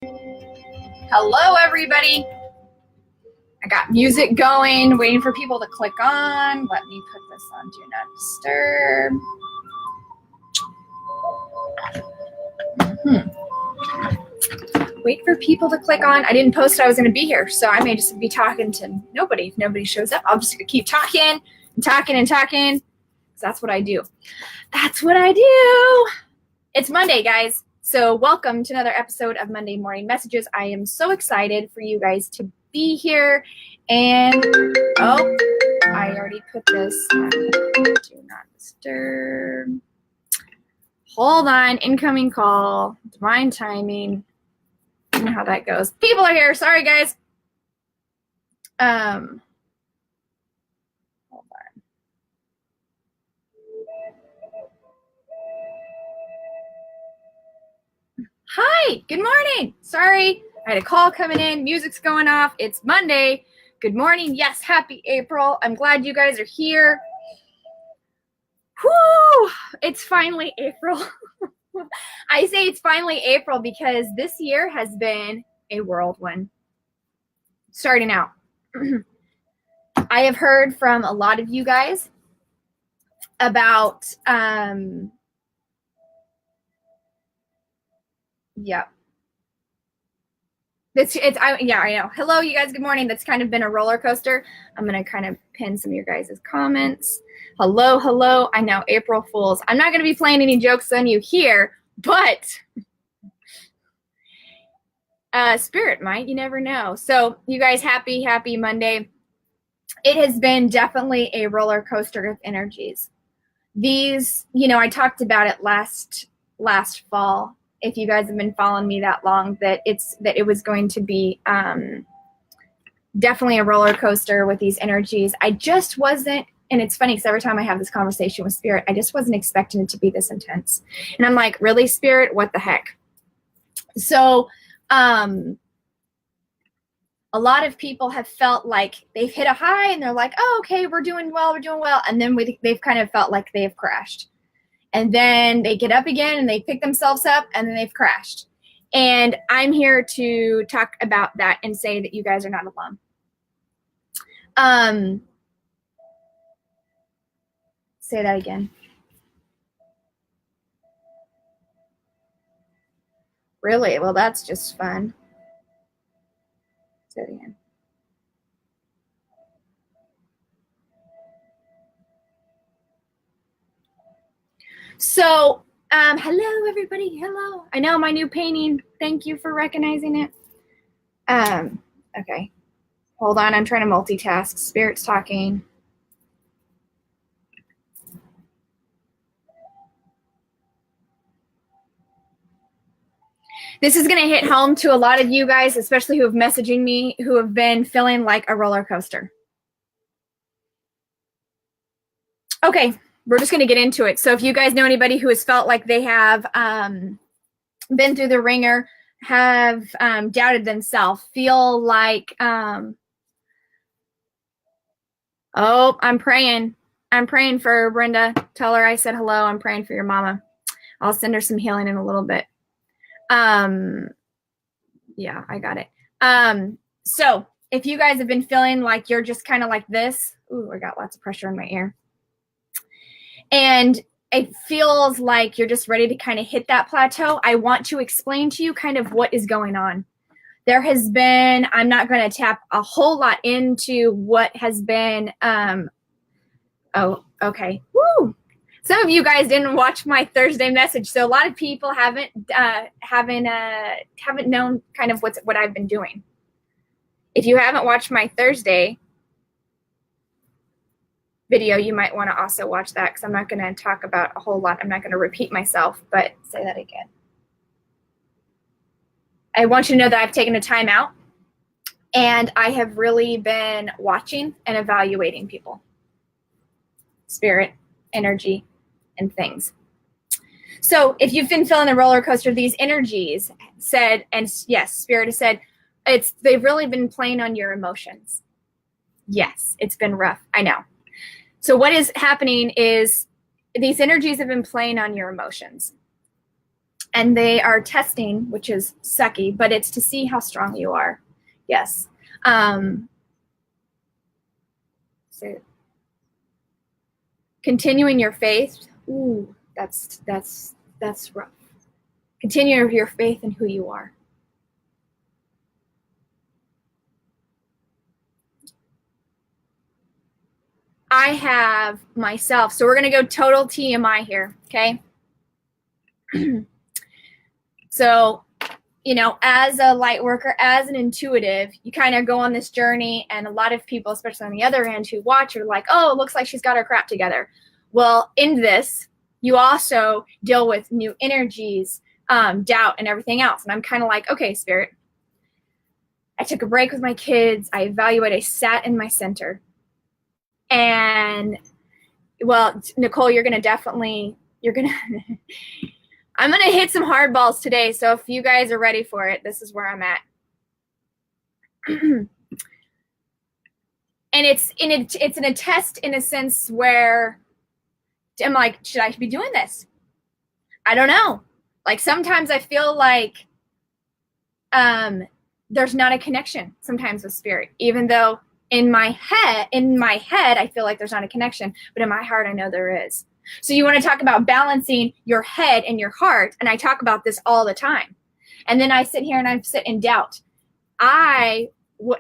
Hello, everybody. I got music going, waiting for people to click on. Let me put this on Do Not Disturb. Wait for people to click on. I didn't post I was going to be here, so I may just be talking to nobody. If nobody shows up, I'll just keep talking and talking and talking. That's what I do. That's what I do. It's Monday, guys. So welcome to another episode of Monday Morning Messages. I am so excited for you guys to be here. And, I already put this on Do Not Disturb. Hold on, incoming call, divine timing. You know how that goes. People are here, sorry guys. Hold on. Hi, good morning. Sorry, I had a call coming in, music's going off. It's Monday. Good morning. Yes, happy April. I'm glad you guys are here. Whoo! It's finally April. I say it's finally April because this year has been a whirlwind. Starting out. I have heard from a lot of you guys about I know. Hello, you guys. Good morning. That's kind of been a roller coaster. I'm going to kind of pin some of your guys' comments. Hello. I know, April Fools. I'm not going to be playing any jokes on you here, but Spirit might. You never know. So, you guys, happy Monday. It has been definitely a roller coaster of energies. These, I talked about it last fall. If you guys have been following me that long, that it was going to be definitely a roller coaster with these energies. I just wasn't, and it's funny because every time I have this conversation with Spirit, I just wasn't expecting it to be this intense. And I'm like, really, Spirit? What the heck? So a lot of people have felt like they've hit a high and they're like, oh, okay, we're doing well. And then they've kind of felt like they've crashed. And then they get up again and they pick themselves up and then they've crashed. And I'm here to talk about that and say that you guys are not alone. Say that again. Really? Well, that's just fun. Say it again. So, hello, everybody. Hello. I know my new painting. Thank you for recognizing it. Okay. Hold on. I'm trying to multitask. Spirit's talking. This is going to hit home to a lot of you guys, especially who have messaging me, who have been feeling like a roller coaster. Okay. We're just going to get into it. So if you guys know anybody who has felt like they have been through the ringer, have doubted themselves, feel like, I'm praying. I'm praying for Brenda. Tell her I said hello. I'm praying for your mama. I'll send her some healing in a little bit. Yeah, I got it. So if you guys have been feeling like you're just kind of like this, ooh, I got lots of pressure in my ear. And it feels like you're just ready to kind of hit that plateau. I want to explain to you kind of what is going on. There has been, I'm not going to tap a whole lot into what has been, okay. Woo! Some of you guys didn't watch my Thursday message, so a lot of people haven't known kind of what I've been doing. If you haven't watched my Thursday video, you might want to also watch that because I'm not going to talk about a whole lot. I'm not going to repeat myself, but say that again. I want you to know that I've taken a time out and I have really been watching and evaluating people, spirit, energy, and things. So if you've been feeling the roller coaster, these energies said, and yes, Spirit has said, they've really been playing on your emotions. Yes, it's been rough. I know. So what is happening is these energies have been playing on your emotions. And they are testing, which is sucky, but it's to see how strong you are. Yes. So continuing your faith. Ooh, that's rough. Continue your faith in who you are. I have myself. So we're going to go total TMI here. Okay. So, you know, as a light worker, as an intuitive, you kind of go on this journey, and a lot of people, especially on the other end, who watch are like, oh, it looks like she's got her crap together. Well, in this, you also deal with new energies, doubt, and everything else. And I'm kind of like, okay, Spirit, I took a break with my kids. I evaluated. I sat in my center. And, well, Nicole, I'm going to hit some hard balls today. So if you guys are ready for it, this is where I'm at. And it's in a test in a sense where I'm like, should I be doing this? I don't know. Like sometimes I feel like there's not a connection sometimes with Spirit, even though in my head, I feel like there's not a connection, but in my heart, I know there is. So you want to talk about balancing your head and your heart, and I talk about this all the time. And then I sit here and I sit in doubt. I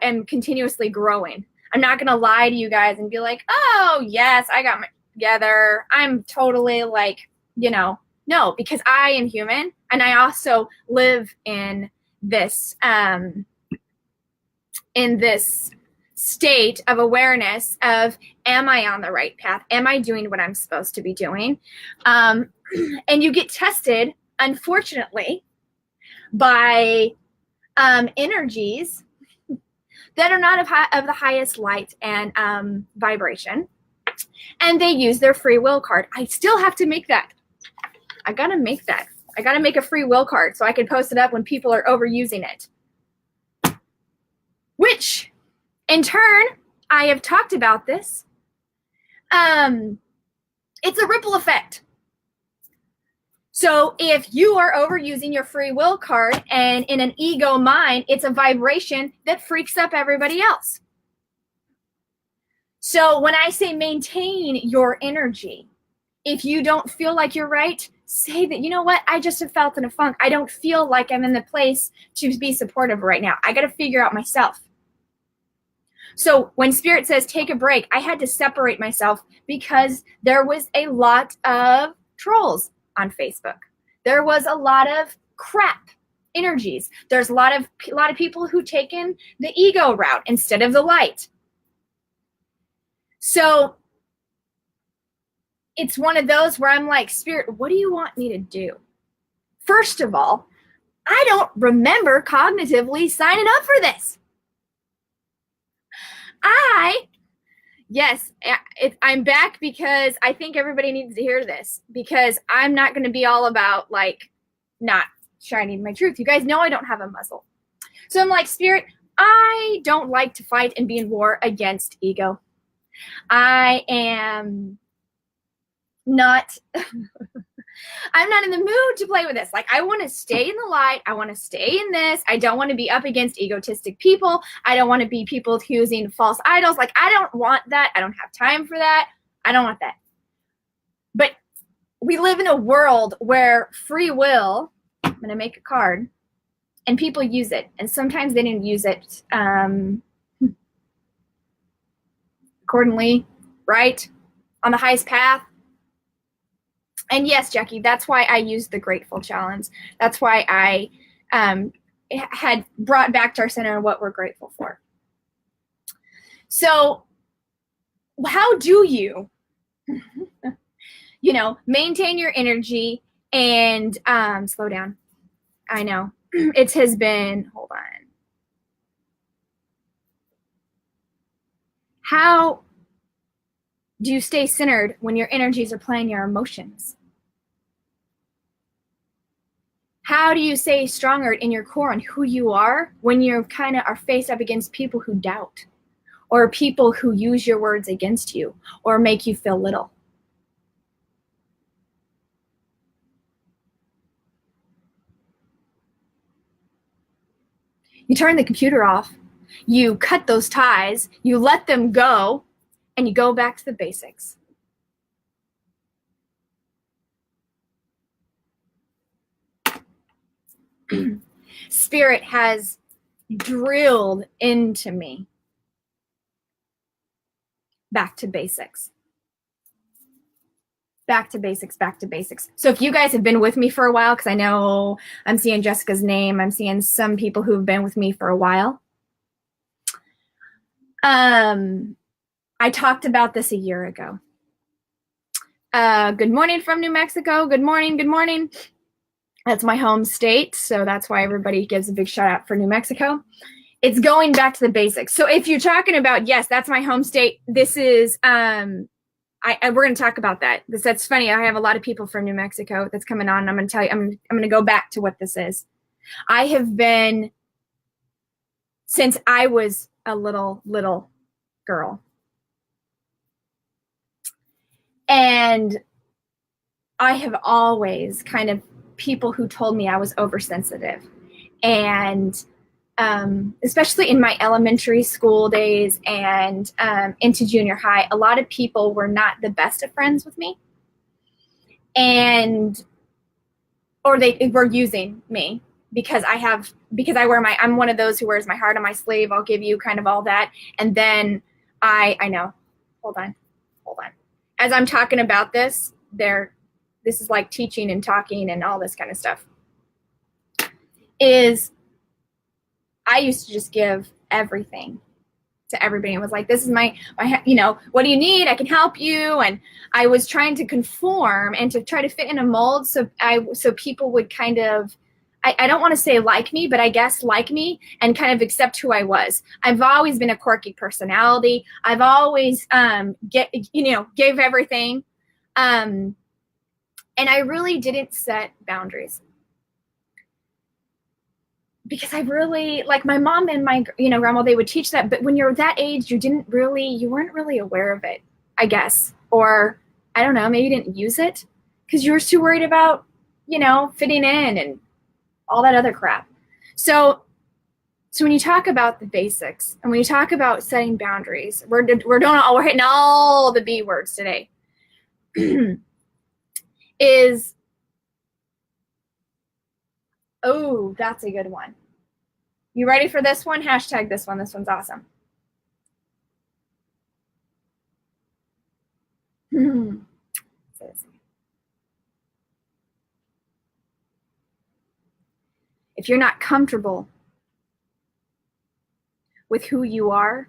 am continuously growing. I'm not going to lie to you guys and be like, oh, yes, I got my together. I'm totally like, you know, no, because I am human, and I also live in this state of awareness of, am I on the right path? Am I doing what I'm supposed to be doing? And you get tested, unfortunately, by energies that are not of the highest light and vibration. And they use their free will card. I still have to make that. I got to make that. I got to make a free will card so I can post it up when people are overusing it. Which, in turn, I have talked about this. It's a ripple effect. So if you are overusing your free will card, and in an ego mind, it's a vibration that freaks up everybody else. So when I say maintain your energy, if you don't feel like you're right, say that, you know what, I just have felt in a funk. I don't feel like I'm in the place to be supportive right now. I got to figure out myself. So when Spirit says take a break, I had to separate myself because there was a lot of trolls on Facebook. There was a lot of crap energies. There's a lot of people who taken the ego route instead of the light. So it's one of those where I'm like, Spirit, what do you want me to do? First of all, I don't remember cognitively signing up for this. I'm back because I think everybody needs to hear this, because I'm not going to be all about like not shining my truth. You guys know I don't have a muzzle. So I'm like, Spirit, I don't like to fight and be in war against ego. I am not I'm not in the mood to play with this. Like, I want to stay in the light. I want to stay in this. I don't want to be up against egotistic people. I don't want to be people accusing false idols. Like, I don't want that. I don't have time for that. I don't want that. But we live in a world where free will, I'm going to make a card, and people use it. And sometimes they didn't use it accordingly, right? On the highest path. And yes, Jackie, that's why I used the Grateful Challenge. That's why I had brought back to our center what we're grateful for. So how do you, maintain your energy and slow down? I know it has been, hold on. How do you stay centered when your energies are playing your emotions? How do you stay stronger in your core on who you are when you kind of are faced up against people who doubt, or people who use your words against you or make you feel little? You turn the computer off, you cut those ties, you let them go, and you go back to the basics. Spirit has drilled into me. Back to basics. Back to basics, back to basics. So if you guys have been with me for a while, because I know I'm seeing Jessica's name, I'm seeing some people who've been with me for a while. I talked about this a year ago. Good morning from New Mexico. Good morning, good morning. That's my home state, so that's why everybody gives a big shout out for New Mexico. It's going back to the basics. So if you're talking about, yes, that's my home state, this is, we're going to talk about that. That's funny. I have a lot of people from New Mexico that's coming on, and I'm going to tell you, I'm going to go back to what this is. I have been, since I was a little girl. And I have always kind of people who told me I was oversensitive. And especially in my elementary school days and into junior high, a lot of people were not the best of friends with me. Or they were using me because I'm one of those who wears my heart on my sleeve. I'll give you kind of all that. And then I know, hold on. As I'm talking about this is like teaching and talking and all this kind of stuff, is I used to just give everything to everybody. It was like, this is my, what do you need? I can help you. And I was trying to conform and to try to fit in a mold. So people would kind of, I don't want to say like me, but I guess like me and kind of accept who I was. I've always been a quirky personality. I've always, gave everything. And I really didn't set boundaries. Because I really, like my mom and my, grandma, they would teach that. But when you're that age, you weren't really aware of it, I guess. Or, I don't know, maybe you didn't use it because you were too worried about, fitting in and all that other crap. So when you talk about the basics and when you talk about setting boundaries, we're hitting all the B words today. Oh, that's a good one. You ready for this one? Hashtag this one. This one's awesome. If you're not comfortable with who you are,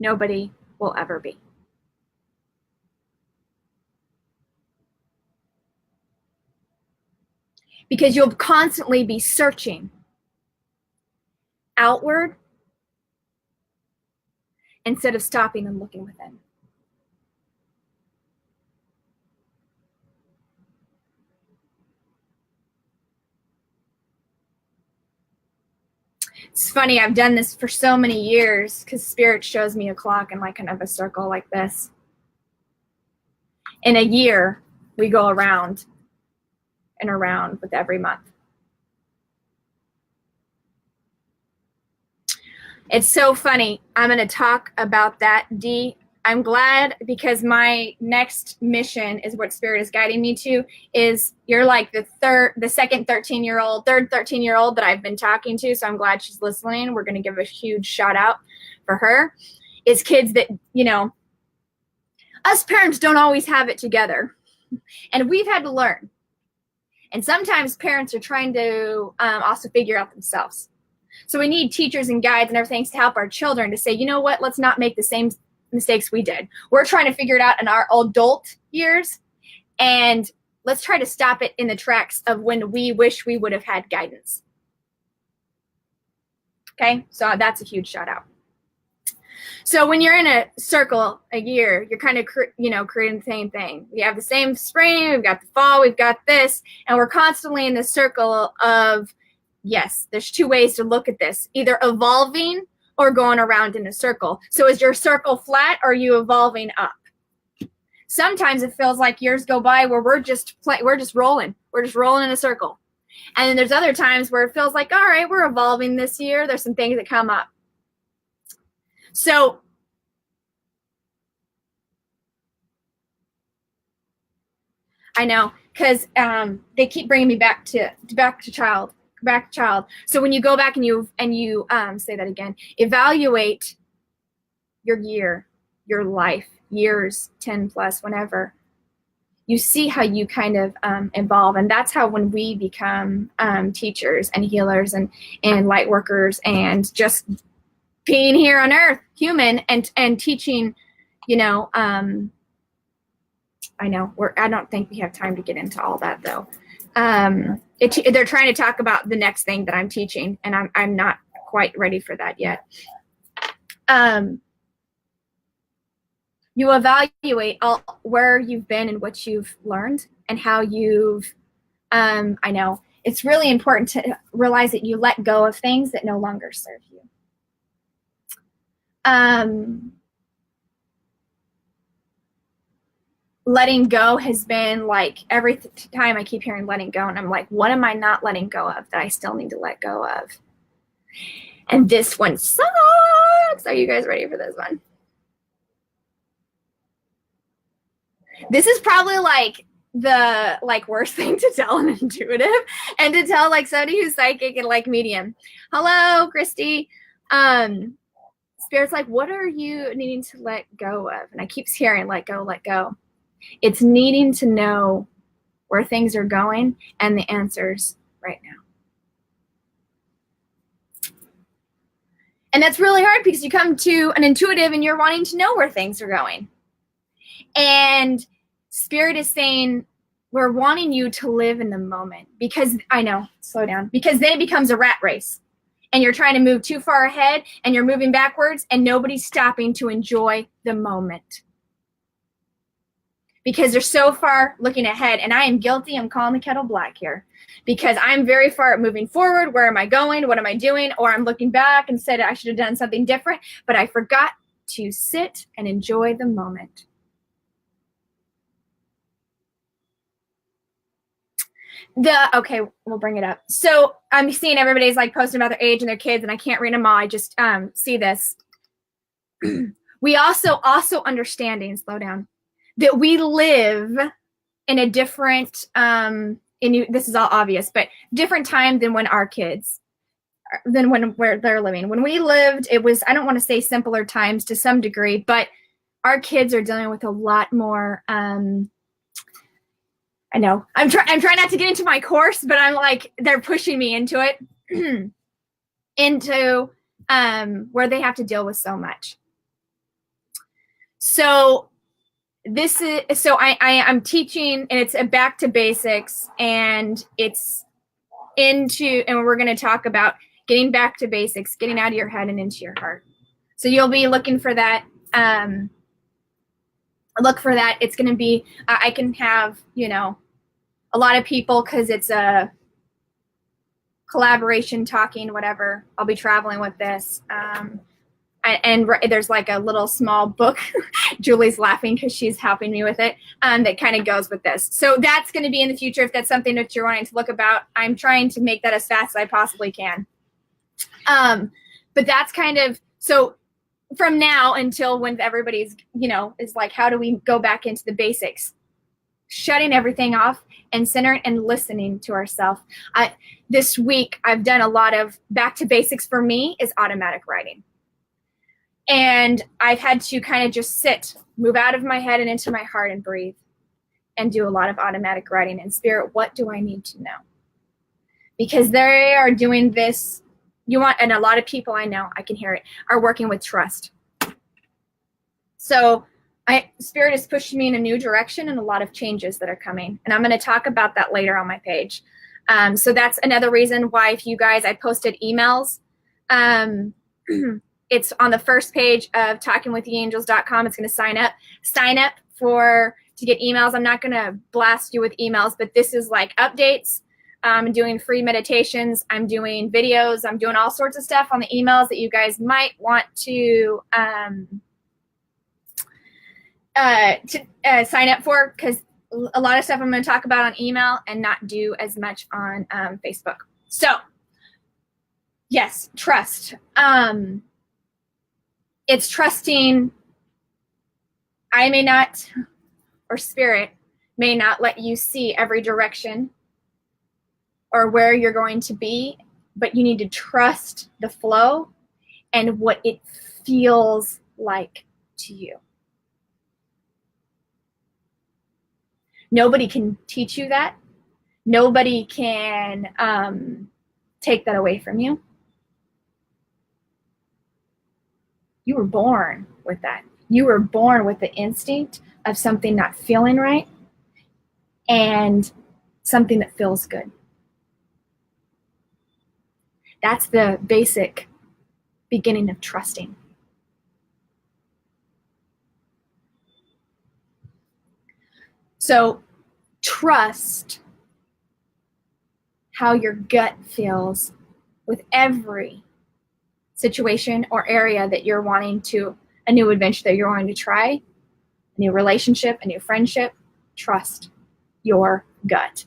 nobody will ever be. Because you'll constantly be searching outward instead of stopping and looking within. It's funny, I've done this for so many years because Spirit shows me a clock in like kind of a circle like this. In a year, we go around and around with every month. It's so funny. I'm going to talk about that, Dee. I'm glad because my next mission is what Spirit is guiding me to is you're like the second 13-year-old that I've been talking to. So I'm glad she's listening. We're going to give a huge shout out for her. Is kids that, us parents don't always have it together. And we've had to learn. And sometimes parents are trying to also figure out themselves. So we need teachers and guides and everything to help our children to say, you know what, let's not make the same mistakes we did. We're trying to figure it out in our adult years. And let's try to stop it in the tracks of when we wish we would have had guidance. Okay, so that's a huge shout out. So when you're in a circle a year, you're kind of, creating the same thing. We have the same spring, we've got the fall, we've got this, and we're constantly in this circle of, yes, there's two ways to look at this, either evolving or going around in a circle. So is your circle flat or are you evolving up? Sometimes it feels like years go by where we're just rolling. We're just rolling in a circle. And then there's other times where it feels like, all right, we're evolving this year. There's some things that come up. So I know, because they keep bringing me back to child. So when you go back and you say that again, evaluate your year, your life, years, 10 plus, whenever, you see how you kind of evolve. And that's how when we become teachers and healers and light workers and just being here on earth, human, and teaching, you know, I know I don't think we have time to get into all that though. They're trying to talk about the next thing that I'm teaching, and I'm not quite ready for that yet. You evaluate where you've been and what you've learned and how you've, I know it's really important to realize that you let go of things that no longer serve you. Letting go has been like every time I keep hearing letting go, and I'm like, what am I not letting go of that I still need to let go of? And this one sucks. Are you guys ready for this one? This is probably like the worst thing to tell an intuitive and to tell like somebody who's psychic and like medium. Hello, Christy. Spirit's like, what are you needing to let go of? And I keep hearing let go, let go. It's needing to know where things are going and the answers right now. And that's really hard because you come to an intuitive and you're wanting to know where things are going. And Spirit is saying, we're wanting you to live in the moment, because I know, slow down, because then it becomes a rat race and you're trying to move too far ahead and you're moving backwards and nobody's stopping to enjoy the moment. Because they're so far looking ahead, and I am guilty. I'm calling the kettle black here because I'm very far at moving forward. Where am I going? What am I doing? Or I'm looking back and said I should have done something different, but I forgot to sit and enjoy the moment. Okay, we'll bring it up. So I'm seeing everybody's like posting about their age and their kids, and I can't read them all. I just see this. We also understanding, slow down, that we live in a different, this is all obvious, but different time than when our kids, where they're living. When we lived, it was, I don't want to say simpler times to some degree, but our kids are dealing with a lot more, I know. I'm trying not to get into my course, but I'm like, they're pushing me into it, into where they have to deal with so much. So I'm teaching, and it's a back to basics, and it's and we're going to talk about getting back to basics, getting out of your head and into your heart. So you'll be looking for that. Look for that. It's going to be, I can have, a lot of people, because it's a collaboration, talking, whatever. I'll be traveling with this. And there's like a little small book. Julie's laughing because she's helping me with it. That kind of goes with this. So that's going to be in the future. If that's something that you're wanting to look about, I'm trying to make that as fast as I possibly can. But that's kind of, so from now until when everybody's, is like, how do we go back into the basics? Shutting everything off and centering and listening to ourselves. This week, I've done a lot of back to basics. For me is automatic writing. And I've had to kind of just sit, move out of my head and into my heart and breathe and do a lot of automatic writing. And Spirit, what do I need to know? Because they are doing this, and a lot of people I know, I can hear it, are working with trust. So Spirit is pushing me in a new direction and a lot of changes that are coming. And I'm going to talk about that later on my page. So that's another reason why, if you guys, I posted emails. It's on the first page of talkingwiththeangels.com. It's going to sign up to get emails. I'm not going to blast you with emails, but this is like updates. I'm doing free meditations. I'm doing videos. I'm doing all sorts of stuff on the emails that you guys might want to to sign up for, because a lot of stuff I'm going to talk about on email and not do as much on Facebook. So, yes, trust. It's trusting. I may not, or spirit may not let you see every direction or where you're going to be, but you need to trust the flow and what it feels like to you. Nobody can teach you that. Nobody can take that away from you. You were born with that. You were born with the instinct of something not feeling right and something that feels good. That's the basic beginning of trusting. So trust how your gut feels with every situation or area that you're wanting to, a new adventure that you're wanting to try, a new relationship, a new friendship. Trust your gut.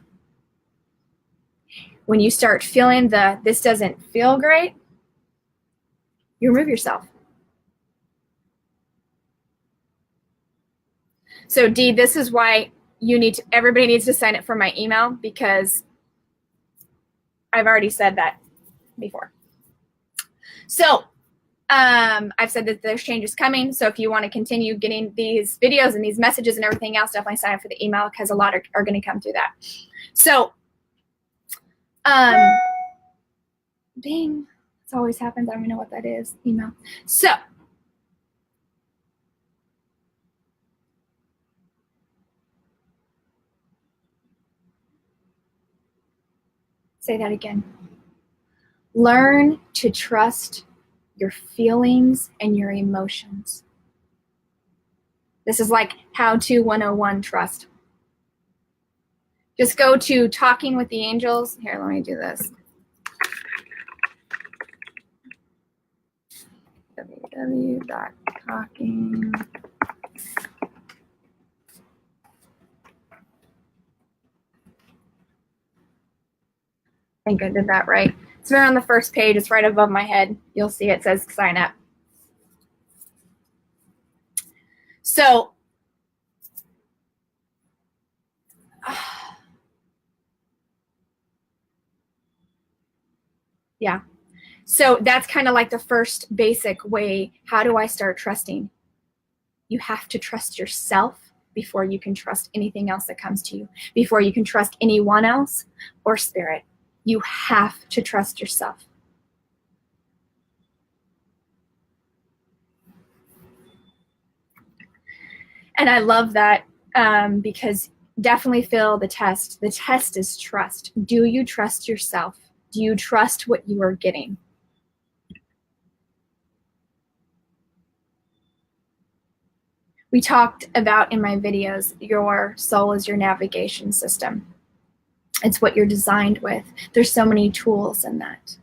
When you start feeling this doesn't feel great, you remove yourself. So Dee, this is why everybody needs to sign up for my email, because I've already said that before. So I've said that there's changes coming. So if you want to continue getting these videos and these messages and everything else, definitely sign up for the email, because a lot are going to come through that. So, ding, this always happens. I don't even know what that is. Email. So, say that again. Learn to trust your feelings and your emotions. This is like How to 101 Trust. Just go to Talking with the Angels. Here, let me do this. www.talking. I think I did that right. It's right on the first page. It's right above my head. You'll see it says sign up. So, yeah. So that's kind of like the first basic way. How do I start trusting? You have to trust yourself before you can trust anything else that comes to you, before you can trust anyone else or spirit. You have to trust yourself. And I love that because definitely feel the test. The test is trust. Do you trust yourself? Do you trust what you are getting? We talked about in my videos, your soul is your navigation system. It's what you're designed with. There's so many tools in that.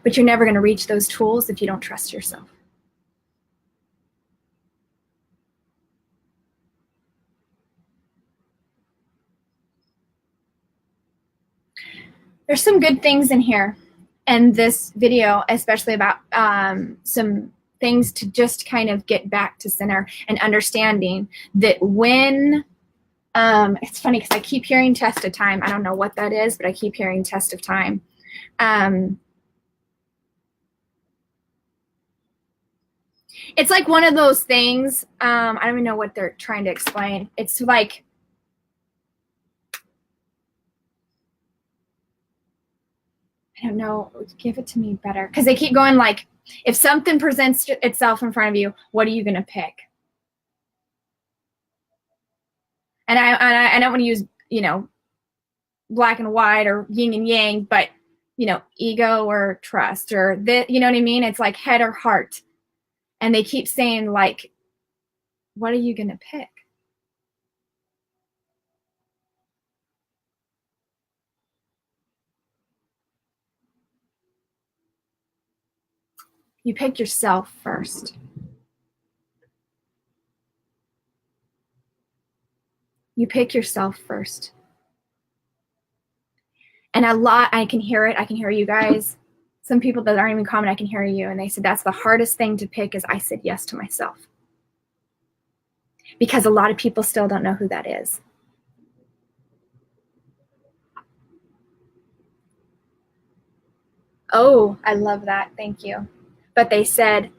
But you're never going to reach those tools if you don't trust yourself. There's some good things in here in this video, especially about some things to just kind of get back to center and understanding that when it's funny because I keep hearing test of time. I don't know what that is, but I keep hearing test of time. It's like one of those things. I don't even know what they're trying to explain. It's like, I don't know, give it to me better. Because they keep going like, if something presents itself in front of you, what are you going to pick? And I don't want to use, black and white or yin and yang, but, ego or trust or, you know what I mean? It's like head or heart. And they keep saying like, what are you going to pick? You pick yourself first. You pick yourself first. And a lot, I can hear it. I can hear you guys. Some people that aren't even common, I can hear you. And they said, that's the hardest thing to pick is I said yes to myself. Because a lot of people still don't know who that is. Oh, I love that. Thank you. But they said,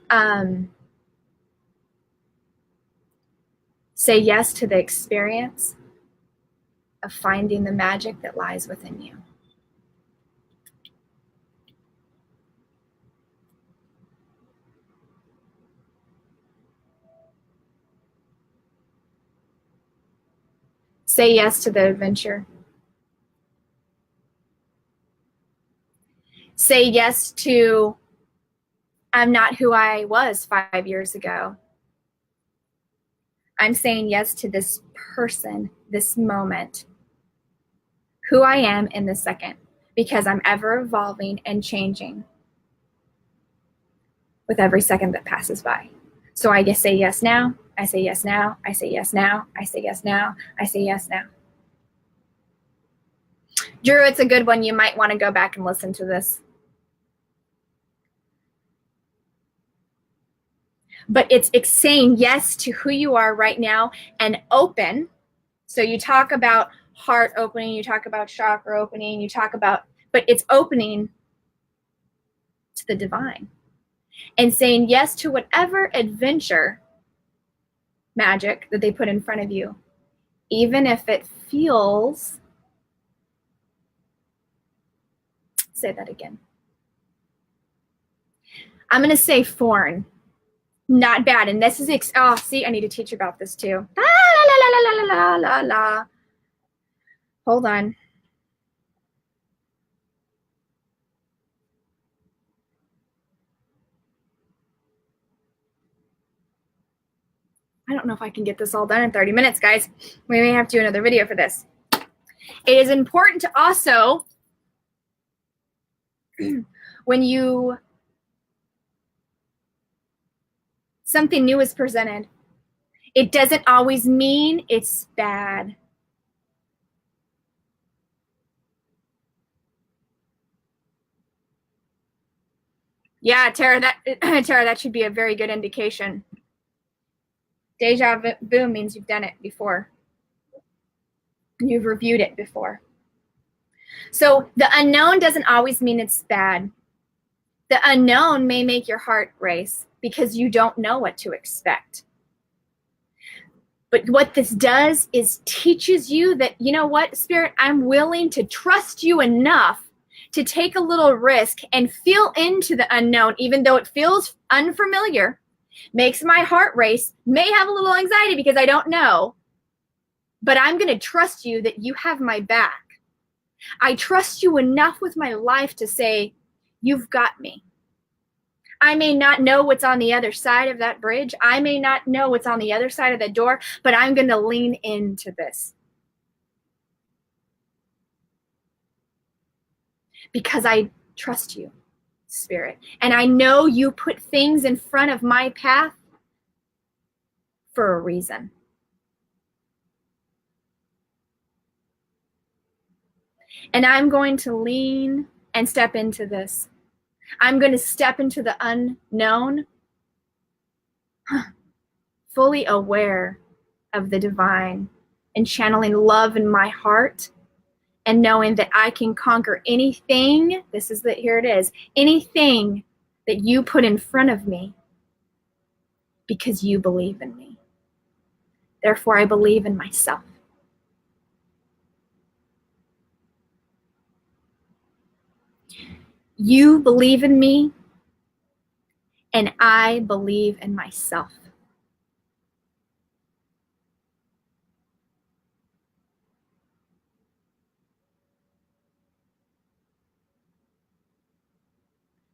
say yes to the experience of finding the magic that lies within you. Say yes to the adventure. Say yes to, I'm not who I was 5 years ago. I'm saying yes to this person, this moment, who I am in this second, because I'm ever evolving and changing with every second that passes by. So I just say yes now, I say yes now, I say yes now, I say yes now, I say yes now. Drew, it's a good one. You might want to go back and listen to this. But it's saying yes to who you are right now and open. So you talk about heart opening, you talk about chakra opening, you talk about, but it's opening to the divine and saying yes to whatever adventure magic that they put in front of you, even if it feels, say that again. I'm going to say foreign, not bad. And this is, see, I need to teach about this too. La, la, la, la, la, la, la, la. Hold on. I don't know if I can get this all done in 30 minutes, guys. We may have to do another video for this. It is important to also, when something new is presented, it doesn't always mean it's bad. Yeah, Tara, that should be a very good indication. Deja vu means you've done it before. You've reviewed it before. So the unknown doesn't always mean it's bad. The unknown may make your heart race because you don't know what to expect. But what this does is teaches you that, you know what, Spirit, I'm willing to trust you enough to take a little risk and feel into the unknown, even though it feels unfamiliar, makes my heart race, may have a little anxiety because I don't know, but I'm going to trust you that you have my back. I trust you enough with my life to say, you've got me. I may not know what's on the other side of that bridge. I may not know what's on the other side of the door, but I'm going to lean into this. Because I trust you, Spirit. And I know you put things in front of my path for a reason. And I'm going to lean and step into this. I'm going to step into the unknown, fully aware of the divine and channeling love in my heart and knowing that I can conquer anything. Here it is, anything that you put in front of me because you believe in me. Therefore, I believe in myself. You believe in me, and I believe in myself.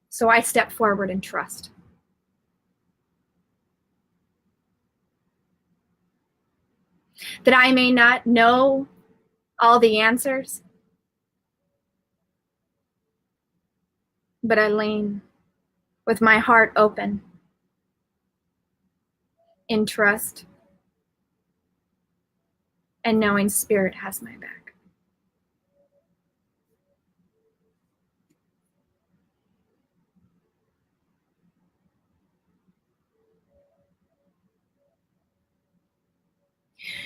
So I step forward and trust. That I may not know all the answers, but I lean with my heart open, in trust, and knowing Spirit has my back.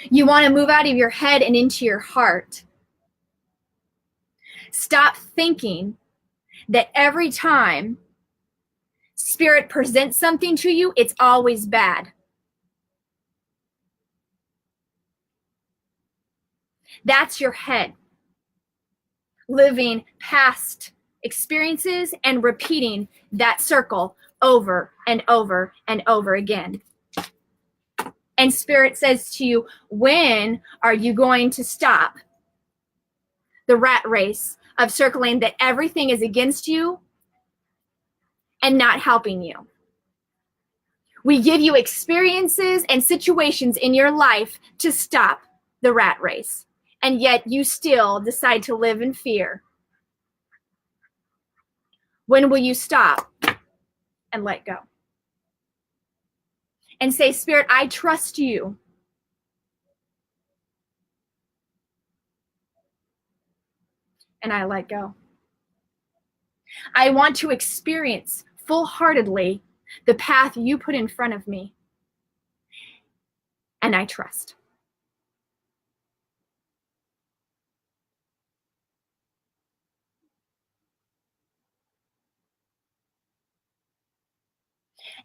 You want to move out of your head and into your heart. Stop thinking that every time Spirit presents something to you, it's always bad. That's your head living past experiences and repeating that circle over and over and over again. And Spirit says to you, when are you going to stop the rat race of circling that everything is against you and not helping you? We give you experiences and situations in your life to stop the rat race, and yet you still decide to live in fear. When will you stop and let go? And say, Spirit, I trust you. And I let go. I want to experience full-heartedly the path you put in front of me. And I trust.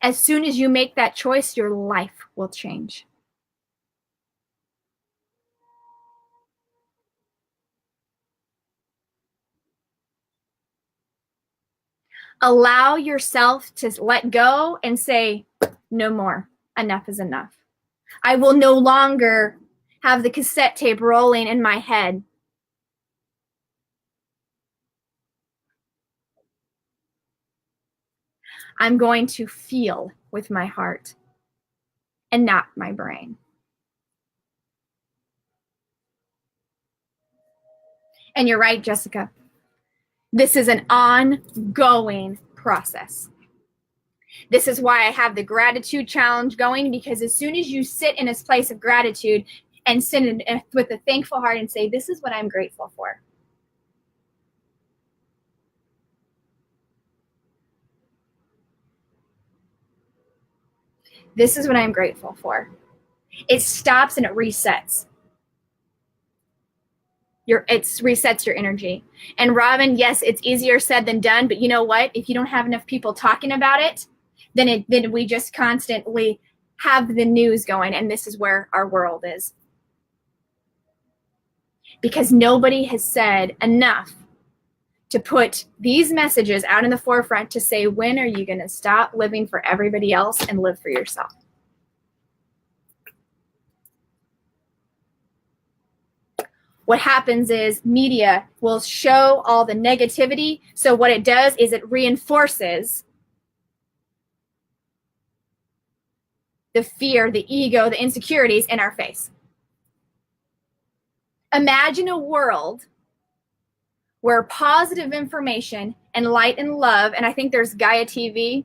As soon as you make that choice, your life will change. Allow yourself to let go and say, no more. Enough is enough. I will no longer have the cassette tape rolling in my head. I'm going to feel with my heart and not my brain. And you're right, Jessica. This is an ongoing process. This is why I have the gratitude challenge going, because as soon as you sit in this place of gratitude and sit with a thankful heart and say, this is what I'm grateful for. This is what I'm grateful for. It stops and it resets. It resets your energy. And Robin, yes, it's easier said than done, but you know what? If you don't have enough people talking about it, then we just constantly have the news going, and this is where our world is. Because nobody has said enough to put these messages out in the forefront to say, when are you going to stop living for everybody else and live for yourself? What happens is media will show all the negativity. So what it does is it reinforces the fear, the ego, the insecurities in our face. Imagine a world where positive information and light and love, and I think there's Gaia TV,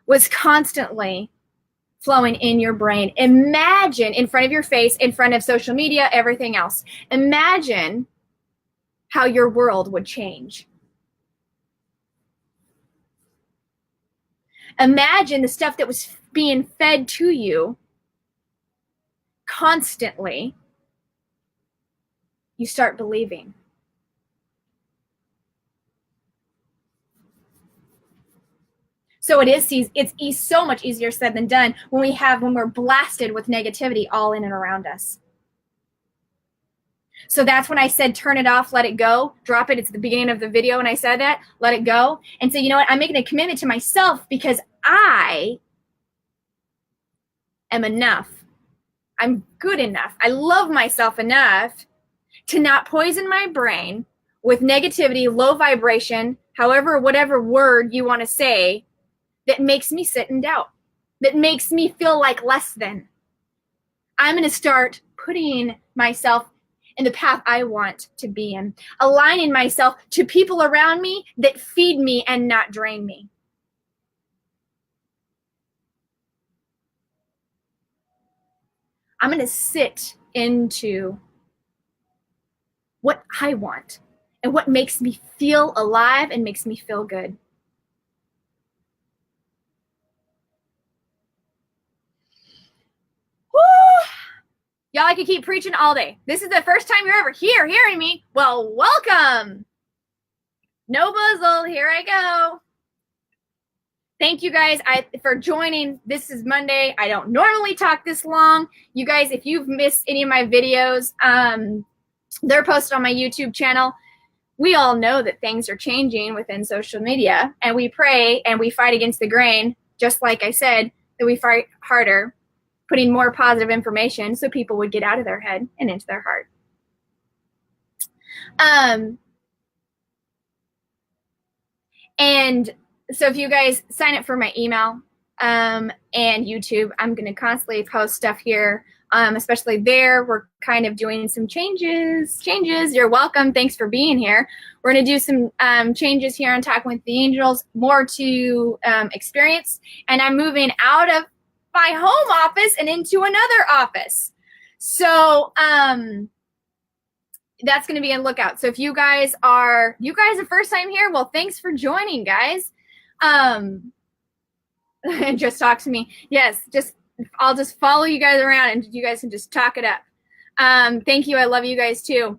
was constantly flowing in your brain. Imagine in front of your face, in front of social media, everything else. Imagine how your world would change. Imagine the stuff that was being fed to you constantly, you start believing. So it's so much easier said than done when we're blasted with negativity all in and around us. So that's when I said, turn it off, let it go, drop it. It's the beginning of the video when I said that, let it go, and say, you know what, I'm making a commitment to myself because I am enough. I'm good enough. I love myself enough to not poison my brain with negativity, low vibration, whatever word you want to say, that makes me sit in doubt, that makes me feel like less than. I'm going to start putting myself in the path I want to be in, aligning myself to people around me that feed me and not drain me. I'm going to sit into what I want and what makes me feel alive and makes me feel good. Woo! Y'all, I could keep preaching all day. This is the first time you're ever here hearing me. Well, welcome. No buzzle. Here I go. Thank you guys for joining. This is Monday. I don't normally talk this long. You guys, if you've missed any of my videos, they're posted on my YouTube channel. We all know that things are changing within social media, and we pray and we fight against the grain, just like I said, that we fight harder, putting more positive information so people would get out of their head and into their heart. And so if you guys sign up for my email and YouTube, I'm going to constantly post stuff here, especially there. We're kind of doing some changes. You're welcome. Thanks for being here. We're going to do some changes here on Talking with the Angels, more to experience. And I'm moving out of my home office and into another office. So that's going to be on lookout. So if you guys are first time here, well, thanks for joining, guys. Just talk to me. Yes, I'll just follow you guys around and you guys can just talk it up. Thank you. I love you guys too.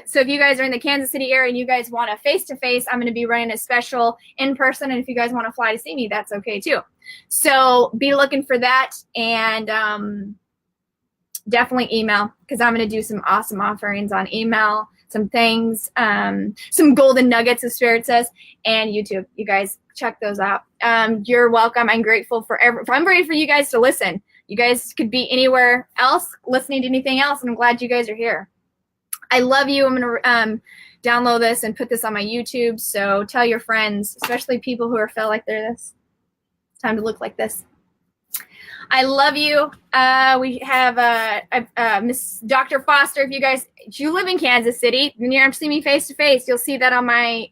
So if you guys are in the Kansas City area and you guys want a face-to-face, I'm going to be running a special in person. And if you guys want to fly to see me, that's okay too. So be looking for that, and definitely email, because I'm going to do some awesome offerings on email, some things, some golden nuggets, as Spirit says, and YouTube. You guys check those out. You're welcome. I'm grateful I'm ready for you guys to listen. You guys could be anywhere else listening to anything else, and I'm glad you guys are here. I love you. I'm going to download this and put this on my YouTube. So tell your friends, especially people who feel like they're this. It's time to look like this. I love you. We have Miss Dr. Foster. If you live in Kansas City, and you're seeing me face to face, you'll see that on my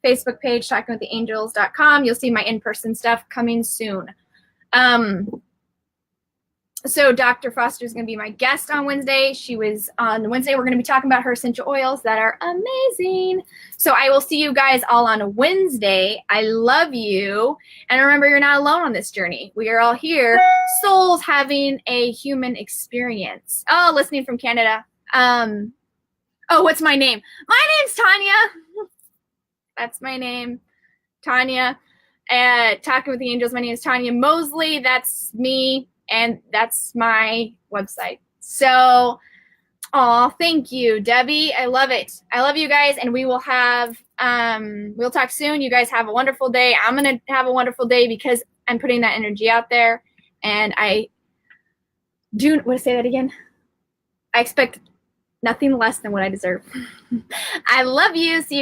Facebook page, talkingwiththeangels.com. You'll see my in-person stuff coming soon. So Dr. Foster is going to be my guest on Wednesday. On Wednesday, we're going to be talking about her essential oils that are amazing. So I will see you guys all on Wednesday. I love you. And remember, you're not alone on this journey. We are all here, souls having a human experience. Oh, listening from Canada. What's my name? My name's Tanya. That's my name, Tanya. Talking with the Angels. My name is Tanya Mosley. That's me. And that's my website. So, thank you, Debbie. I love it. I love you guys. And we will we'll talk soon. You guys have a wonderful day. I'm going to have a wonderful day because I'm putting that energy out there. And I want to say that again. I expect nothing less than what I deserve. I love you. See you.